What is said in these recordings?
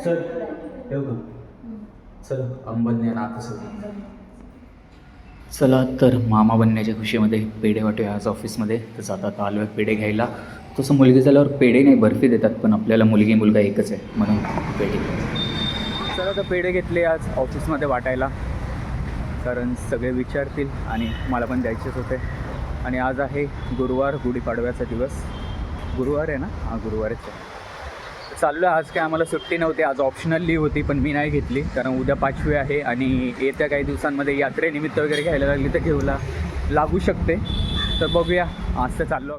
चल येऊ का? चल अंबन्या नाथ. चला तर मामा बनण्याच्या खुशीमध्ये पेढे वाटूया आज ऑफिसमध्ये. तर आता आलो आहे पेढे घ्यायला. तसं मुलगी झाल्यावर पेढे नाही बर्फी देतात, पण आपल्याला मुलगी मुलगा एकच आहे म्हणून पेढे. चला तर पेढे घेतले आज ऑफिसमध्ये वाटायला, कारण सगळे विचारतील आणि मला पण द्यायचेच होते. आणि आज आहे गुरुवार, गुढीपाडव्याचा दिवस. गुरुवार आहे ना? हां, गुरुवारच आहे. चाललो आहे. आज काय आम्हाला सुट्टी नव्हती, आज ऑप्शनल लीव होती, पण मी नाही घेतली कारण उद्या 5वी आहे आणि येत्या काही दिवसांमध्ये यात्रेनिमित्त वगैरे घ्यायला लागली तर घेऊला लागू शकते. तर बघूया. आज तर चाललो.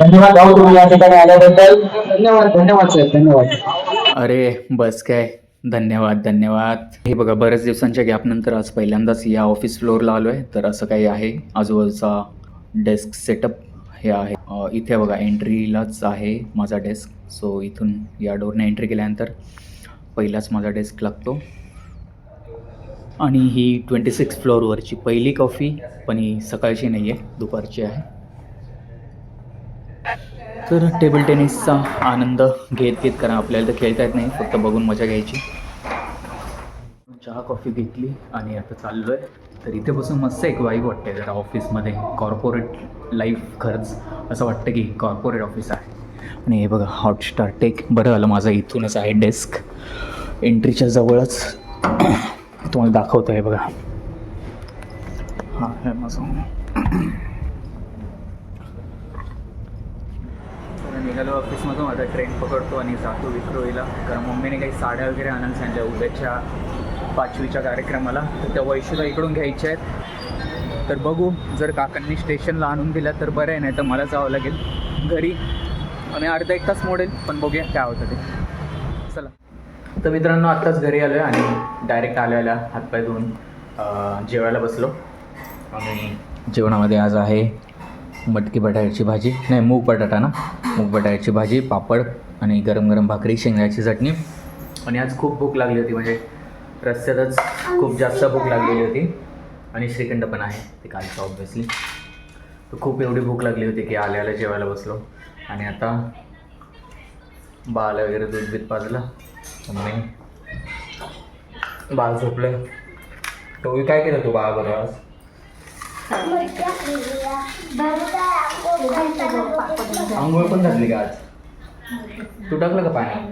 धन्यवाद भाऊ, तुम्ही या ठिकाणी आल्याबद्दल. धन्यवाद धन्यवाद साहेब, धन्यवाद. अरे बस काय, धन्यवाद धन्यवाद. हे बघा, बऱ्याच दिवसांच्या गॅपनंतर आज पहिल्यांदाच या ऑफिस फ्लोअरला आलो आहे. तर असं काही आहे, आजूबाजूचा डेस्क सेटअप हे आहे. इथे बघा एंट्रीलाच आहे माझा डेस्क. सो इथून या डोरने एंट्री केल्यानंतर पहिलाच माझा डेस्क लागतो. आणि ही 26 फ्लोअरवरची पहिली कॉफी, पण ही सकाळची नाही आहे, दुपारची आहे. तर टेबल टेनिसचा आनंद घेत घेत, कारण आपल्याला तर खेळता येत नाही, फक्त बघून मजा घ्यायची. चहा कॉफी घेतली आणि आता चाललो आहे. तर इथे बसून मस्त एक वाईब वाटते जरा ऑफिसमध्ये. कॉर्पोरेट लाईफ खरंच असं वाटतं की कॉर्पोरेट ऑफिस आहे. आणि हे बघा हॉटस्टार टेक. बरं झालं माझा इथूनच आहे डेस्क, एंट्रीच्या जवळच. तुम्हाला दाखवतो आहे बघा. हां, हे माझं. निघालो ऑफिसमधून. आता ट्रेन पकडतो आणि जातो विक्रोळीला, कारण मम्मीने काही साड्या वगैरे आणायला सांगितल्या उद्याच्या 5वीच्या कार्यक्रमाला. तर त्या वैशूला इकडून घ्यायच्या आहेत. तर बघू, जर काकांनी स्टेशनला आणून दिल्या तर बरं आहे, नाही तर मला जावं लागेल घरी आणि अर्धा एक तास मोडेल, पण बघूया काय होतं ते. चला. तर मित्रांनो, आत्ताच घरी आलो आहे आणि डायरेक्ट आल्या हातपाय धुवून जेवायला बसलो. आणि जेवणामध्ये आज आहे मटकी बटाट्याची भाजी, नाही मूग बटाटा ना, मूग बटाट्याची भाजी, पापड आणि गरम गरम भाकरी, शेंगाची चटणी. आणि आज खूप भूक लागली होती, म्हणजे रस्त्यातच खूप जास्त भूक लागलेली होती. आणि श्रीखंड पण आहे ते कालचं ऑब्व्हियसली. तर खूप एवढी भूक लागली होती की आल्याला जेवायला बसलो. आणि आता बाळाला वगैरे दूध बीत पाजलं. मम्मी बाळ झोपलं. तो काय केलं तू बाळाबरोबर आज? आंघोळ पण घातली का आज? तू टाकलं का पाणी?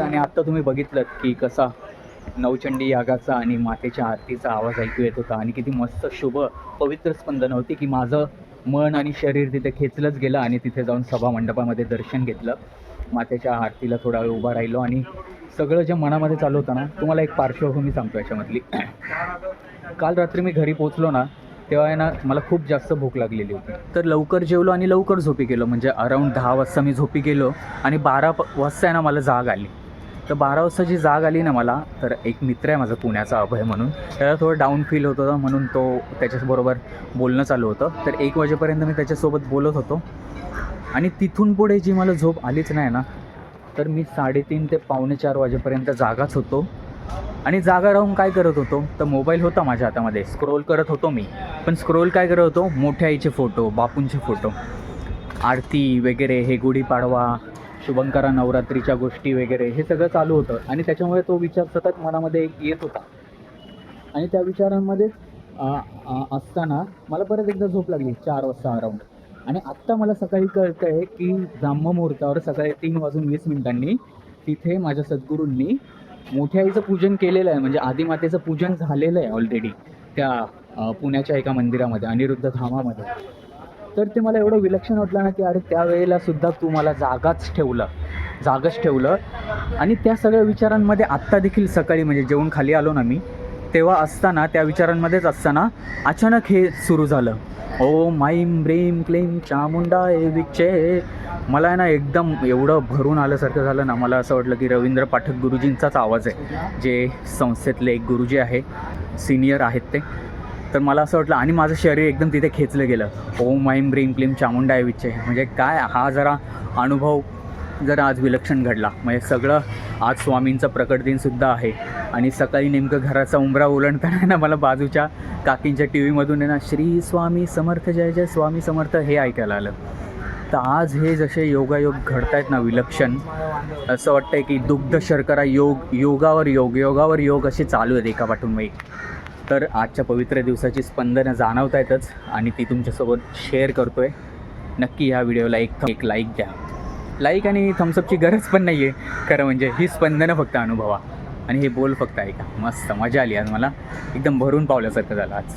आणि आता तुम्ही बघितलं की कसा नवचंडी यागाचा आणि मातेच्या आरतीचा आवाज ऐकू येत होता आणि किती मस्त शुभ पवित्र स्पंदन होती की माझं मन आणि शरीर तिथे खेचलंच गेलं. आणि तिथे जाऊन सभा मंडपामध्ये दर्शन घेतलं, मातेच्या आरतीला थोडा वेळ उभा राहिलो आणि सगळं जे मनामध्ये चालू होतं ना, तुम्हाला एक पार्श्वभूमी सांगतो याच्यामधली. काल रात्री मी घरी पोचलो ना, तेव्हा आहे ना मला खूप जास्त भूक लागलेली होती. तर लवकर जेवलो आणि लवकर झोपी गेलो, म्हणजे अराऊंड 10 वाजता मी झोपी गेलो आणि 12 वाजता आहे ना मला जाग आली. तर 12 वाजता जी जाग आली ना मला, तर एक मित्र आहे माझा पुण्याचा अभय म्हणून, त्याला थोडं डाऊन फील होत होतं म्हणून तो त्याच्याबरोबर बोलणं चालू होतं. तर 1 वाजेपर्यंत मी त्याच्यासोबत बोलत होतो आणि तिथून पुढे जी मला झोप आलीच नाही ना, तर मी 3:30 ते 3:45 वाजेपर्यंत जागाच होतो. आणि जागा राहून काय करत होतो, तर मोबाईल होता माझ्या हातामध्ये, स्क्रोल करत होतो मी. पण स्क्रोल काय करत होतो, मोठ्या आईचे फोटो, बापूंचे फोटो, आरती वगैरे, हे गुढीपाडवा, शुभंकरा नवरात्रीच्या गोष्टी वगैरे हे सगळं चालू होतं. आणि त्याच्यामुळे तो विचार सतत मनामध्ये येत होता. आणि त्या विचारांमध्ये असताना मला परत एकदा झोप लागली 4 वाजता अराऊंड. आणि आत्ता मला सकाळी कळतं आहे की ब्राह्ममुहूर्तावर सकाळी 3:20 तिथे माझ्या सद्गुरूंनी मोठ्या आईचं पूजन केलेलं आहे. म्हणजे आदिमातेचं पूजन झालेलं आहे ऑलरेडी त्या पुण्याच्या एका मंदिरामध्ये, अनिरुद्ध धामामध्ये. तर ते मला एवढं विलक्षण वाटलं ना की अरे त्यावेळेला सुद्धा तू मला जागच ठेवलं. आणि त्या सगळ्या विचारांमध्ये आत्ता देखील सकाळी म्हणजे जेवून खाली आलो ना मी, तेव्हा असताना त्या विचारांमध्येच असताना अचानक हे सुरू झालं, ओम ऐं ह्रीं क्लीं चामुंडाय विच्चे. मला आहे ना एकदम एवढं भरून आल्यासारखं झालं ना. मला असं वाटलं की रवींद्र पाठक गुरुजींचाच आवाज आहे, जे संस्थेतले एक गुरुजी आहे, सिनियर आहेत ते. तर मला असं वाटलं आणि माझं शरीर एकदम तिथे खेचलं गेलं, ओम ऐं ह्रीं क्लीं चामुंडाय विच्चे. म्हणजे काय हा जरा अनुभव जरा आज विलक्षण घडला. म्हणजे सगळं आज स्वामींचा प्रकट दिनसुद्धा आहे. आणि सकाळी नेमकं घराचा उंबरा ओलांडताना ना मला बाजूच्या काकींच्या टी व्हीमधून आहे ना श्री स्वामी समर्थ जय जय स्वामी समर्थ हे ऐकायला आलं. तर आज हे जसे योगायोग घडत आहेत ना विलक्षण, असं वाटतंय की दुग्ध शर्करा योग, योगावर योग असे चालू आहेत एकापाठून एक. तर आजच्या पवित्र दिवसाची स्पंदनं जाणवत आहेतच आणि ती तुमच्यासोबत शेअर करतो आहे. नक्की ह्या व्हिडिओला एक लाईक द्या. लाईक आणि थम्सअपची गरज पण नाही आहे खरं म्हणजे, ही स्पंदनं फक्त अनुभवा आणि हे बोल फक्त ऐका. मस्त मजा आली आज, मला एकदम भरून पावल्यासारखं झालं आज.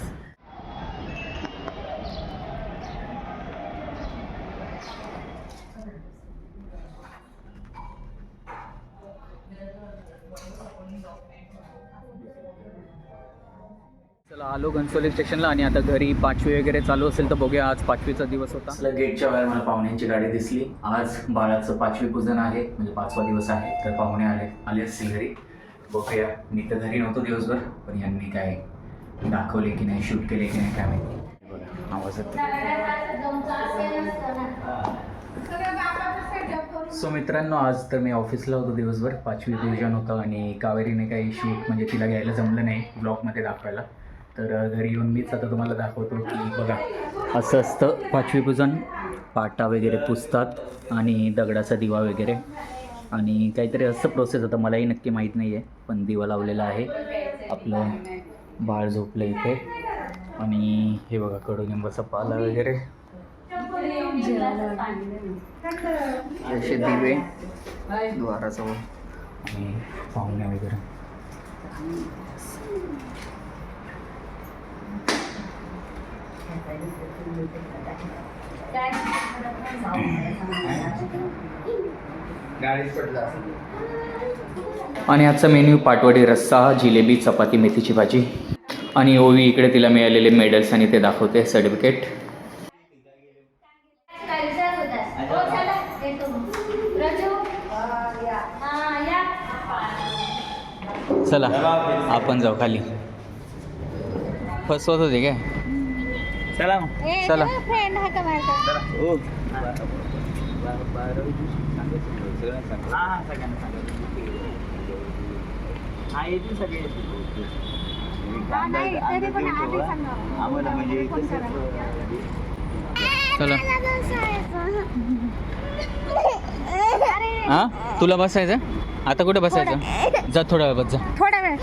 चला आलो घनसोली स्टेशनला आणि आता घरी 5वी वगैरे चालू असेल तर बघूया. आज 5वीचा दिवस होता. गेटच्या बाहेर मला पाहुण्यांची गाडी दिसली. आज बाळाचं 5वी पूजन आहे, म्हणजे 5वा दिवस आहे. तर पाहुणे आले असतील घरी. बघूया. मी तर घरी नव्हतो दिवसभर, पण यांनी काय दाखवले की नाही, शूट केले की नाही काय माहिती. बघा आवाज येतो. सो मित्रांनो, आज तर मी ऑफिसला होतो दिवसभर. 5वी पूजन होतं आणि कावेरीने काही शूट म्हणजे तिला घ्यायला जमलं नाही ब्लॉगमध्ये दाखवायला. तर घरी येऊन मीच आता तुम्हाला दाखवतो की बघा असं असतं 5वी पूजन. पाटा वगैरे पुजतात आणि दगडाचा दिवा वगैरे आणि काहीतरी असं प्रोसेस होतं, मलाही नक्की माहीत नाही आहे. पण दिवा लावलेला आहे, आपलं बाळ झोपलं इथे आणि हे बघा कडुलिंबाचा पाला वगैरे, असे दिवे द्वाराजवळ आणि पाहुण्या वगैरे. आणि आजचा मेन्यू पाटवडी रस्सा, जिलेबी, चपाती, मेथीची भाजी आणि ओवी इकडे तिला मिळालेले मेडल्स आणि ते दाखवते सर्टिफिकेट. चला आपण जाऊ खाली. फसवत होते काय? चला चला. चला. हां तुला बसायचं आता? कुठे बसायचं? जा थोडा वेळ बस, जा थोडा वेळ.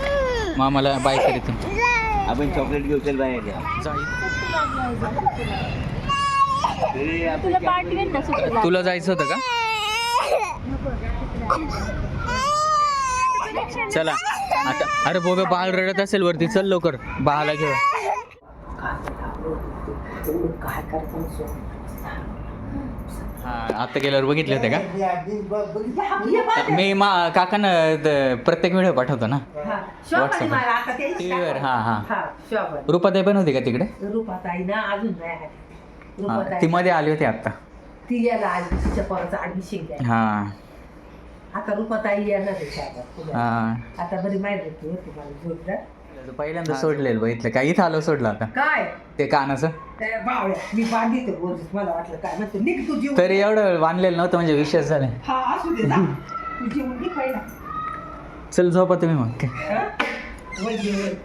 मग मला बाय करीत आपण चॉकलेट घेऊ. चल बाहेर तुला जायचं होतं का? चला आता. अरे बोबे बाळ रडत असेल वरती, चल लवकर बाळाला घेऊ. हां आता गेल्यावर बघितले होते का? मी काकांना प्रत्येक व्हिडिओ पाठवतो ना व्हॉट्सअप टीव्हीवर. हां रुपाताई पण होती का तिकडे? रुपाताई ना अजून नाही. ती मध्ये आली होती आता. ती याला तिच्या पोराचं ऍडमिशन घ्या. हां आता रुपाताई येणार आहे. हां आता बरी माहिती होती तुम्हाला जोडलं. पहिल्यांदा सोडलेलं बघितलं का? इथं आलो सोडलं आता काय ते कानाचं. बावळ्या मी बांधित रोज. मला वाटलं काय म्हणतो निघ तू जीव. तरी एवढं बांधलेलं नव्हतं म्हणजे विशेष झालं. हा असू दे जा. तू जीवन निघ पहिला. चल झोपा तुम्ही मग. वैद्य